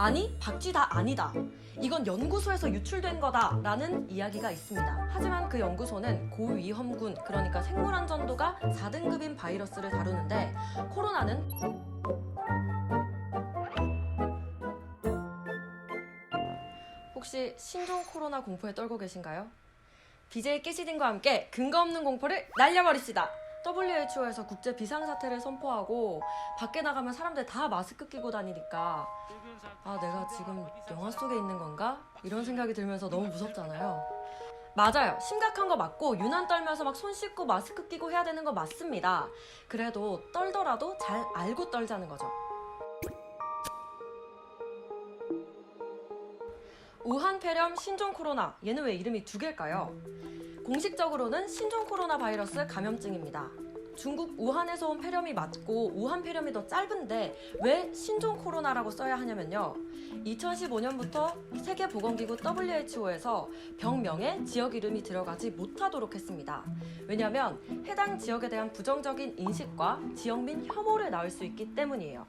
아니, 박쥐다 아니다. 이건 연구소에서 유출된 거다 라는 이야기가 있습니다. 하지만 그 연구소는 고위험군, 그러니까 생물안전도가 4등급인 바이러스를 다루는데 코로나는 혹시 신종 코로나 공포에 떨고 계신가요? BJ 깨시딘과 함께 근거 없는 공포를 날려버립시다. WHO에서 국제 비상사태를 선포하고 밖에 나가면 사람들 다 마스크 끼고 다니니까 내가 지금 영화 속에 있는 건가? 이런 생각이 들면서 너무 무섭잖아요. 맞아요. 심각한 거 맞고 유난 떨면서 막 손 씻고 마스크 끼고 해야 되는 거 맞습니다. 그래도 떨더라도 잘 알고 떨자는 거죠. 우한 폐렴 신종 코로나, 얘는 왜 이름이 두 개일까요? 공식적으로는 신종 코로나 바이러스 감염증입니다. 중국 우한에서 온 폐렴이 맞고 우한 폐렴이 더 짧은데 왜 신종 코로나라고 써야 하냐면요. 2015년부터 세계보건기구 WHO에서 병명에 지역 이름이 들어가지 못하도록 했습니다. 왜냐하면 해당 지역에 대한 부정적인 인식과 지역민 혐오를 낳을 수 있기 때문이에요.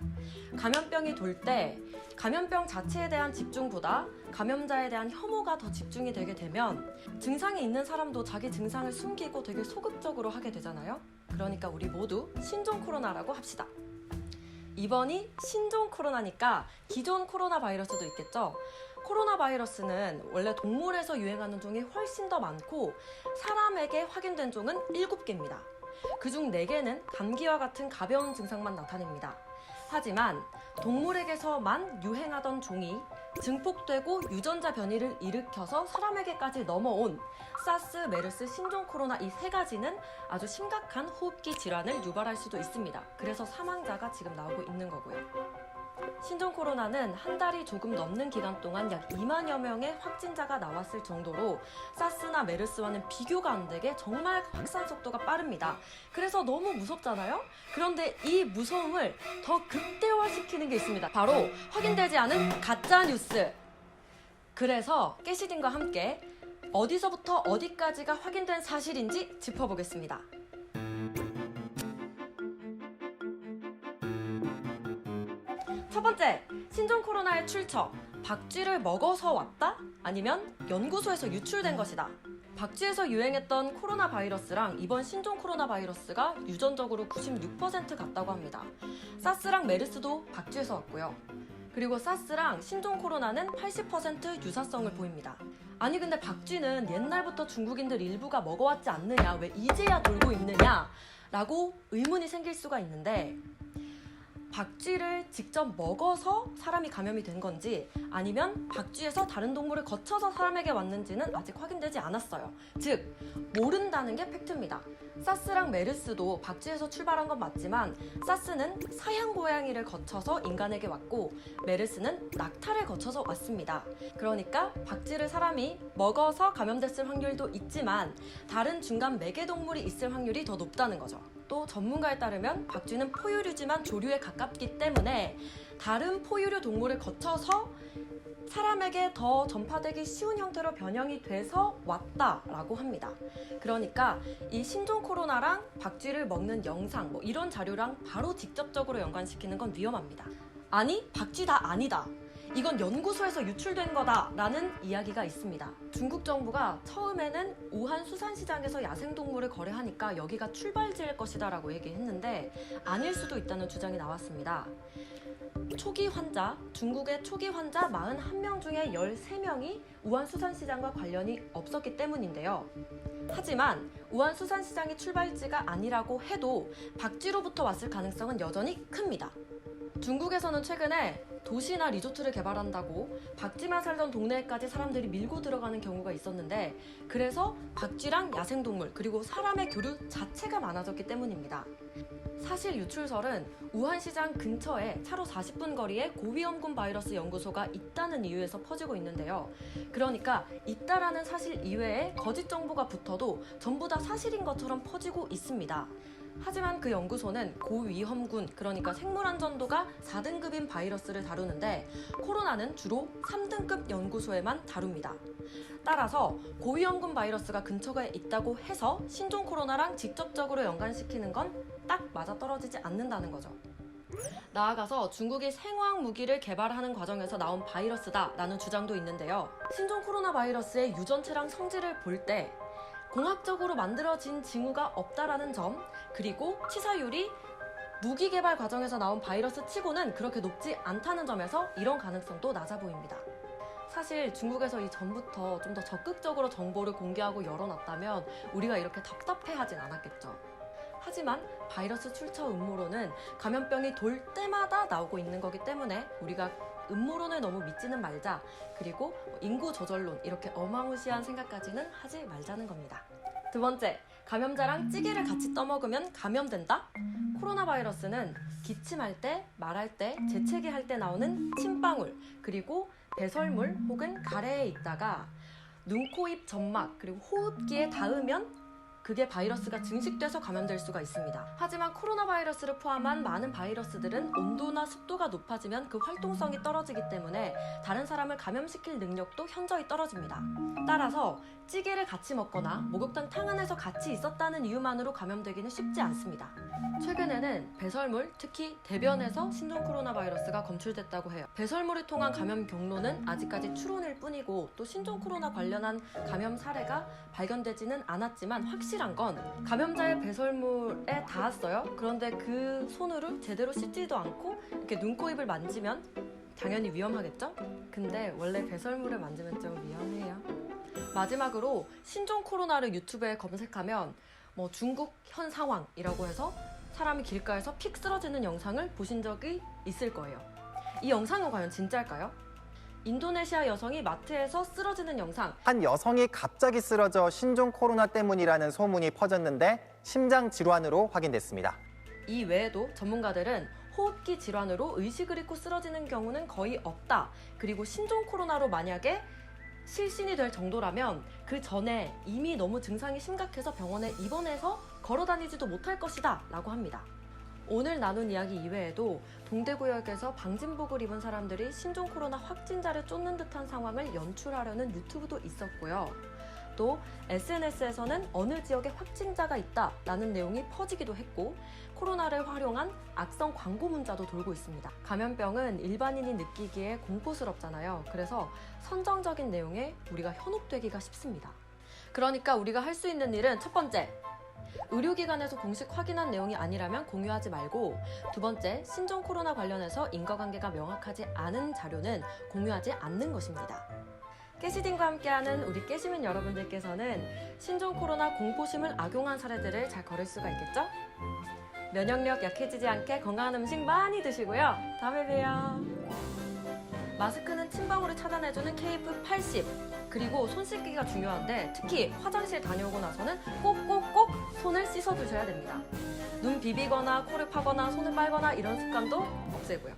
감염병이 돌 때 감염병 자체에 대한 집중보다 감염자에 대한 혐오가 더 집중이 되게 되면 증상이 있는 사람도 자기 증상을 숨기고 되게 소극적으로 하게 되잖아요. 그러니까 우리 모두 신종 코로나라고 합시다. 이번이 신종 코로나니까 기존 코로나 바이러스도 있겠죠? 코로나 바이러스는 원래 동물에서 유행하는 종이 훨씬 더 많고 사람에게 확인된 종은 7개입니다. 그중 4개는 감기와 같은 가벼운 증상만 나타냅니다. 하지만 동물에게서만 유행하던 종이 증폭되고 유전자 변이를 일으켜서 사람에게까지 넘어온 사스, 메르스, 신종 코로나 이 3가지는 아주 심각한 호흡기 질환을 유발할 수도 있습니다. 그래서 사망자가 지금 나오고 있는 거고요. 신종 코로나는 한 달이 조금 넘는 기간 동안 약 2만여 명의 확진자가 나왔을 정도로 사스나 메르스와는 비교가 안 되게 정말 확산 속도가 빠릅니다. 그래서 너무 무섭잖아요? 그런데 이 무서움을 더 극대화시키는 게 있습니다. 바로 확인되지 않은 가짜 뉴스. 그래서 깨시딘과 함께 어디서부터 어디까지가 확인된 사실인지 짚어보겠습니다. 첫 번째, 신종 코로나의 출처. 박쥐를 먹어서 왔다? 아니면 연구소에서 유출된 것이다. 박쥐에서 유행했던 코로나 바이러스랑 이번 신종 코로나 바이러스가 유전적으로 96% 같다고 합니다. 사스랑 메르스도 박쥐에서 왔고요. 그리고 사스랑 신종 코로나는 80% 유사성을 보입니다. 아니 근데 박쥐는 옛날부터 중국인들 일부가 먹어왔지 않느냐, 왜 이제야 돌고 있느냐 라고 의문이 생길 수가 있는데 박쥐를 직접 먹어서 사람이 감염이 된 건지 아니면 박쥐에서 다른 동물을 거쳐서 사람에게 왔는지는 아직 확인되지 않았어요. 즉, 모른다는 게 팩트입니다. 사스랑 메르스도 박쥐에서 출발한 건 맞지만 사스는 사양 고양이를 거쳐서 인간에게 왔고 메르스는 낙타를 거쳐서 왔습니다. 그러니까 박쥐를 사람이 먹어서 감염됐을 확률도 있지만 다른 중간 매개 동물이 있을 확률이 더 높다는 거죠. 또 전문가에 따르면 박쥐는 포유류지만 조류에 가깝기 때문에 다른 포유류 동물을 거쳐서 사람에게 더 전파되기 쉬운 형태로 변형이 돼서 왔다라고 합니다. 그러니까 이 신종 코로나랑 박쥐를 먹는 영상 이런 자료랑 바로 직접적으로 연관시키는 건 위험합니다. 아니, 박쥐다 아니다. 이건 연구소에서 유출된 거다 라는 이야기가 있습니다. 중국 정부가 처음에는 우한 수산시장에서 야생동물을 거래하니까 여기가 출발지일 것이다 라고 얘기했는데 아닐 수도 있다는 주장이 나왔습니다. 초기 환자, 중국의 초기 환자 41명 중에 13명이 우한 수산시장과 관련이 없었기 때문인데요. 하지만 우한 수산시장이 출발지가 아니라고 해도 박쥐로부터 왔을 가능성은 여전히 큽니다. 중국에서는 최근에 도시나 리조트를 개발한다고 박쥐만 살던 동네에까지 사람들이 밀고 들어가는 경우가 있었는데 그래서 박쥐랑 야생동물 그리고 사람의 교류 자체가 많아졌기 때문입니다. 사실 유출설은 우한시장 근처에 차로 40분 거리에 고위험군 바이러스 연구소가 있다는 이유에서 퍼지고 있는데요. 그러니까 있다라는 사실 이외에 거짓 정보가 붙어도 전부 다 사실인 것처럼 퍼지고 있습니다. 하지만 그 연구소는 고위험군, 그러니까 생물안전도가 4등급인 바이러스를 다루는데 코로나는 주로 3등급 연구소에만 다룹니다. 따라서 고위험군 바이러스가 근처에 있다고 해서 신종 코로나랑 직접적으로 연관시키는 건 딱 맞아떨어지지 않는다는 거죠. 나아가서 중국이 생화학 무기를 개발하는 과정에서 나온 바이러스다라는 주장도 있는데요. 신종 코로나 바이러스의 유전체랑 성질을 볼 때 공학적으로 만들어진 징후가 없다라는 점, 그리고 치사율이 무기 개발 과정에서 나온 바이러스 치고는 그렇게 높지 않다는 점에서 이런 가능성도 낮아 보입니다. 사실 중국에서 이전부터 좀 더 적극적으로 정보를 공개하고 열어놨다면 우리가 이렇게 답답해하진 않았겠죠. 하지만 바이러스 출처 음모론은 감염병이 돌 때마다 나오고 있는 거기 때문에 우리가 음모론을 너무 믿지는 말자, 그리고 인구 조절론, 이렇게 어마무시한 생각까지는 하지 말자는 겁니다. 두 번째, 감염자랑 찌개를 같이 떠먹으면 감염된다? 코로나 바이러스는 기침할 때, 말할 때, 재채기 할 때 나오는 침방울, 그리고 배설물 혹은 가래에 있다가 눈, 코, 입, 점막, 그리고 호흡기에 닿으면 그게 바이러스가 증식돼서 감염될 수가 있습니다. 하지만 코로나 바이러스를 포함한 많은 바이러스들은 온도나 습도가 높아지면 그 활동성이 떨어지기 때문에 다른 사람을 감염시킬 능력도 현저히 떨어집니다. 따라서 찌개를 같이 먹거나 목욕탕 탕 안에서 같이 있었다는 이유만으로 감염되기는 쉽지 않습니다. 최근에는 배설물, 특히 대변에서 신종 코로나 바이러스가 검출됐다고 해요. 배설물을 통한 감염 경로는 아직까지 추론일 뿐이고 또 신종 코로나 관련한 감염 사례가 발견되지는 않았지만 확실한 건 감염자의 배설물에 닿았어요. 그런데 그 손으로 제대로 씻지도 않고 이렇게 눈, 코, 입을 만지면 당연히 위험하겠죠? 근데 원래 배설물을 만지면 좀 위험해요. 마지막으로 신종 코로나를 유튜브에 검색하면 중국 현 상황이라고 해서 사람이 길가에서 픽 쓰러지는 영상을 보신 적이 있을 거예요. 이 영상은 과연 진짜일까요? 인도네시아 여성이 마트에서 쓰러지는 영상. 한 여성이 갑자기 쓰러져 신종 코로나 때문이라는 소문이 퍼졌는데 심장 질환으로 확인됐습니다. 이 외에도 전문가들은 호흡기 질환으로 의식을 잃고 쓰러지는 경우는 거의 없다. 그리고 신종 코로나로 만약에 실신이 될 정도라면 그 전에 이미 너무 증상이 심각해서 병원에 입원해서 걸어다니지도 못할 것이다 라고 합니다. 오늘 나눈 이야기 이외에도 동대구역에서 방진복을 입은 사람들이 신종 코로나 확진자를 쫓는 듯한 상황을 연출하려는 유튜브도 있었고요. 또 SNS에서는 어느 지역에 확진자가 있다라는 내용이 퍼지기도 했고 코로나를 활용한 악성 광고 문자도 돌고 있습니다. 감염병은 일반인이 느끼기에 공포스럽잖아요. 그래서 선정적인 내용에 우리가 현혹되기가 쉽습니다. 그러니까 우리가 할 수 있는 일은 첫 번째, 의료기관에서 공식 확인한 내용이 아니라면 공유하지 말고, 두 번째, 신종 코로나 관련해서 인과관계가 명확하지 않은 자료는 공유하지 않는 것입니다. 깨시딘과 함께하는 우리 깨시민 여러분들께서는 신종 코로나 공포심을 악용한 사례들을 잘 거릴 수가 있겠죠? 면역력 약해지지 않게 건강한 음식 많이 드시고요. 다음에 봬요. 마스크는 침방울을 차단해주는 KF80, 그리고 손 씻기가 중요한데 특히 화장실 다녀오고 나서는 꼭꼭꼭 손을 씻어주셔야 됩니다. 눈 비비거나 코를 파거나 손을 빨거나 이런 습관도 없애고요.